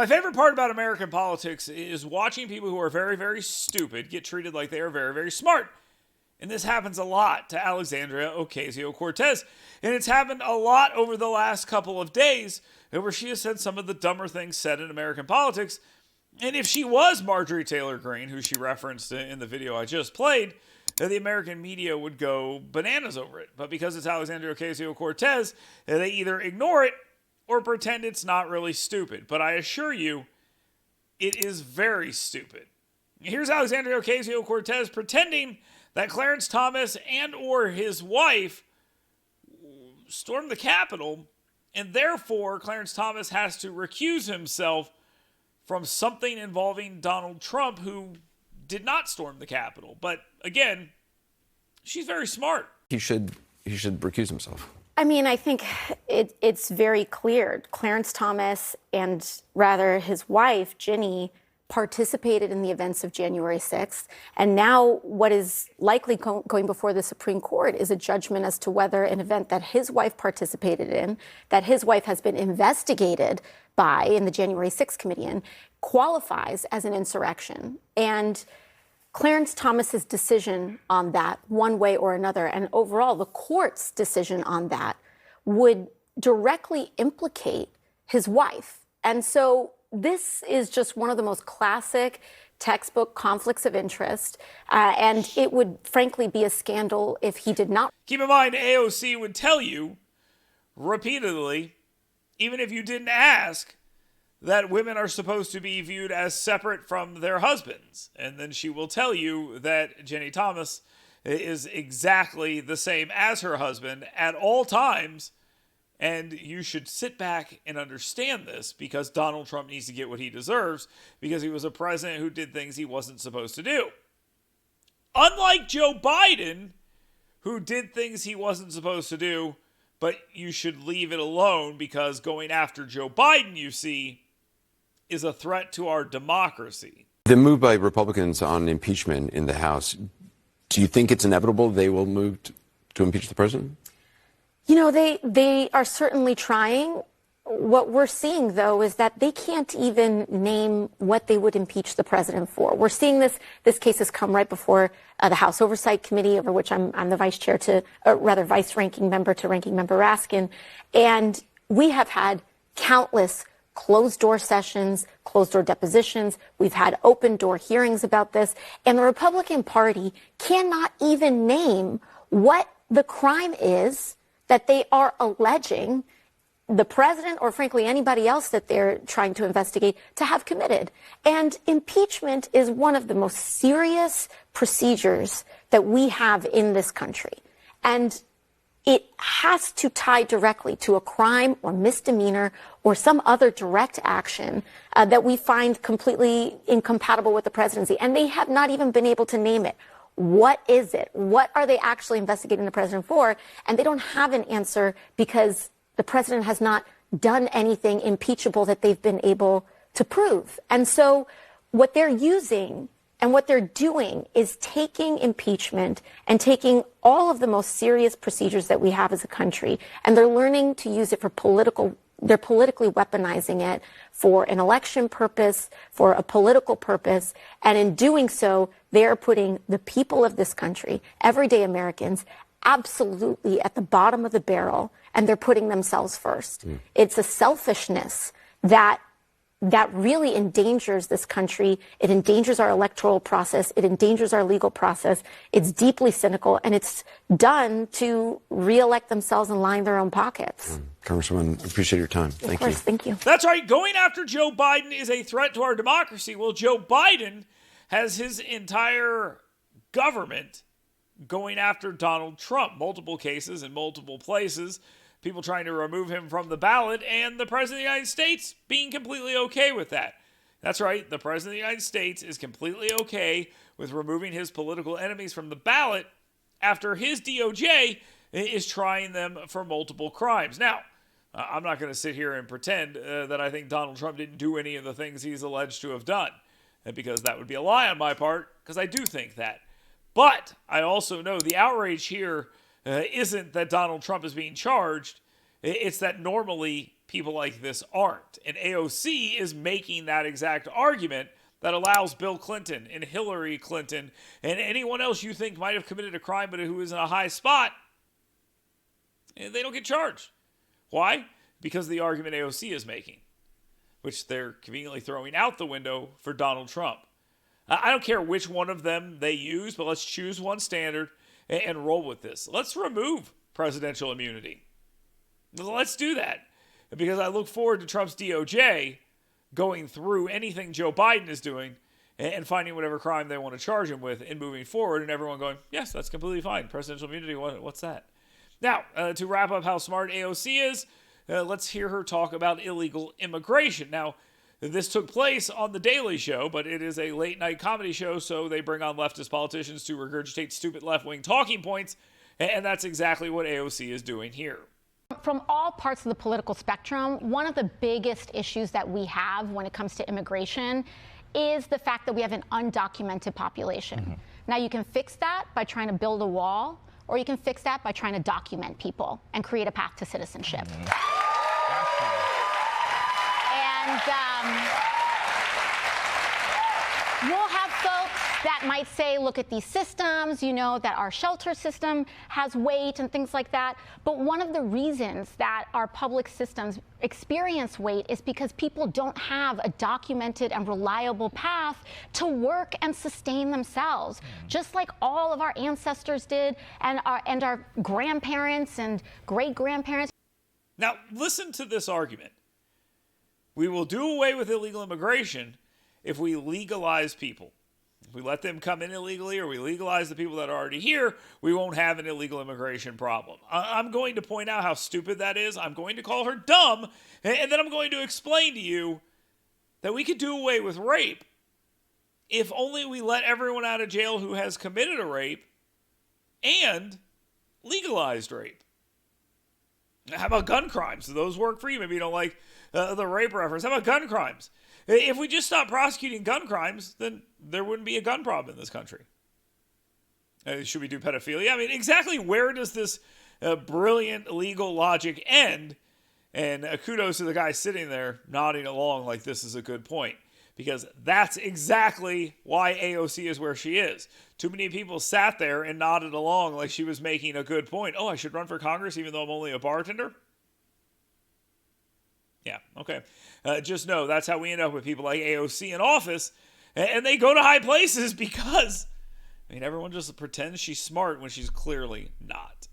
My favorite part about American politics is watching people who are very, very stupid get treated like they are very, very smart. And this happens a lot to Alexandria Ocasio-Cortez. And it's happened a lot over the last couple of days where she has said some of the dumber things said in American politics. And if she was Marjorie Taylor Greene, who she referenced in the video I just played, the American media would go bananas over it. But because it's Alexandria Ocasio-Cortez, they either ignore it or pretend it's not really stupid. But I assure you, it is very stupid. Here's Alexandria Ocasio-Cortez pretending that Clarence Thomas and or his wife stormed the Capitol, and therefore Clarence Thomas has to recuse himself from something involving Donald Trump, who did not storm the Capitol. But again, she's very smart. He should recuse himself. I mean, I think it's very clear. Clarence Thomas and rather his wife, Ginny, participated in the events of January 6th. And now what is likely going before the Supreme Court is a judgment as to whether an event that his wife participated in, that his wife has been investigated by in the January 6th committee, qualifies as an insurrection. And Clarence Thomas's decision on that, one way or another, and overall the court's decision on that, would directly implicate his wife. And so this is just one of the most classic textbook conflicts of interest, and it would frankly be a scandal if he did not. Keep in mind, AOC would tell you repeatedly, even if you didn't ask, that women are supposed to be viewed as separate from their husbands. And then she will tell you that Jenny Thomas is exactly the same as her husband at all times. And you should sit back and understand this, because Donald Trump needs to get what he deserves, because he was a president who did things he wasn't supposed to do. Unlike Joe Biden, who did things he wasn't supposed to do, but you should leave it alone, because going after Joe Biden, you see, is a threat to our democracy. The move by Republicans on impeachment in the House, do you think it's inevitable they will move to impeach the president? You know, they are certainly trying. What we're seeing, though, is that they can't even name what they would impeach the president for. We're seeing this case has come right before the House Oversight Committee, over which I'm the vice chair to, or rather vice ranking member to ranking member Raskin. And we have had countless closed-door sessions, closed-door depositions. We've had open-door hearings about this. And the Republican Party cannot even name what the crime is that they are alleging the president, or frankly anybody else that they're trying to investigate, to have committed. And impeachment is one of the most serious procedures that we have in this country. And it has to tie directly to a crime or misdemeanor or some other direct action that we find completely incompatible with the presidency. And they have not even been able to name it. What is it? What are they actually investigating the president for? And they don't have an answer, because the president has not done anything impeachable that they've been able to prove. And so what they're using and what they're doing is taking impeachment and taking all of the most serious procedures that we have as a country, and they're learning to use it for they're politically weaponizing it for an election purpose, for a political purpose. And in doing so, they're putting the people of this country, everyday Americans, absolutely at the bottom of the barrel, and they're putting themselves first. It's a selfishness that really endangers this country. It endangers our electoral process. It endangers our legal process. It's deeply cynical, and it's done to reelect themselves and line their own pockets. Congresswoman, appreciate your time. Thank you. Of course, thank you. That's right. Going after Joe Biden is a threat to our democracy. Well, Joe Biden has his entire government going after Donald Trump. Multiple cases in multiple places. People trying to remove him from the ballot, and the President of the United States being completely okay with that. That's right, the President of the United States is completely okay with removing his political enemies from the ballot after his DOJ is trying them for multiple crimes. Now, I'm not going to sit here and pretend that I think Donald Trump didn't do any of the things he's alleged to have done, because that would be a lie on my part, because I do think that. But I also know the outrage here isn't that Donald Trump is being charged. It's that normally people like this aren't. And AOC is making that exact argument that allows Bill Clinton and Hillary Clinton and anyone else you think might have committed a crime but who is in a high spot, and they don't get charged. Why? Because of the argument AOC is making, which they're conveniently throwing out the window for Donald Trump. I don't care which one of them they use, but let's choose one standard and roll with this. Let's remove presidential immunity. Let's do that. Because I look forward to Trump's DOJ going through anything Joe Biden is doing and finding whatever crime they want to charge him with and moving forward, and everyone going, yes, that's completely fine. Presidential immunity, what's that? Now, to wrap up how smart AOC is, let's hear her talk about illegal immigration. Now, this took place on The Daily Show, but it is a late-night comedy show, so they bring on leftist politicians to regurgitate stupid left-wing talking points, and that's exactly what AOC is doing here. From all parts of the political spectrum, one of the biggest issues that we have when it comes to immigration is the fact that we have an undocumented population. Mm-hmm. Now, you can fix that by trying to build a wall, or you can fix that by trying to document people and create a path to citizenship. Mm-hmm. And we'll have folks that might say, look at these systems, you know, that our shelter system has weight and things like that. But one of the reasons that our public systems experience weight is because people don't have a documented and reliable path to work and sustain themselves, just like all of our ancestors did and our grandparents and great-grandparents. Now, listen to this argument. We will do away with illegal immigration if we legalize people. If we let them come in illegally or we legalize the people that are already here, we won't have an illegal immigration problem. I'm going to point out how stupid that is. I'm going to call her dumb. And then I'm going to explain to you that we could do away with rape if only we let everyone out of jail who has committed a rape and legalized rape. How about gun crimes? Do those work for you? Maybe you don't like the rape reference. How about gun crimes? If we just stop prosecuting gun crimes, then there wouldn't be a gun problem in this country. Should we do pedophilia? I mean, exactly where does this brilliant legal logic end? And kudos to the guy sitting there nodding along like this is a good point. Because that's exactly why AOC is where she is. Too many people sat there and nodded along like she was making a good point. Oh, I should run for Congress even though I'm only a bartender? Yeah, okay. Just know that's how we end up with people like AOC in office. And they go to high places because, I mean, everyone just pretends she's smart when she's clearly not.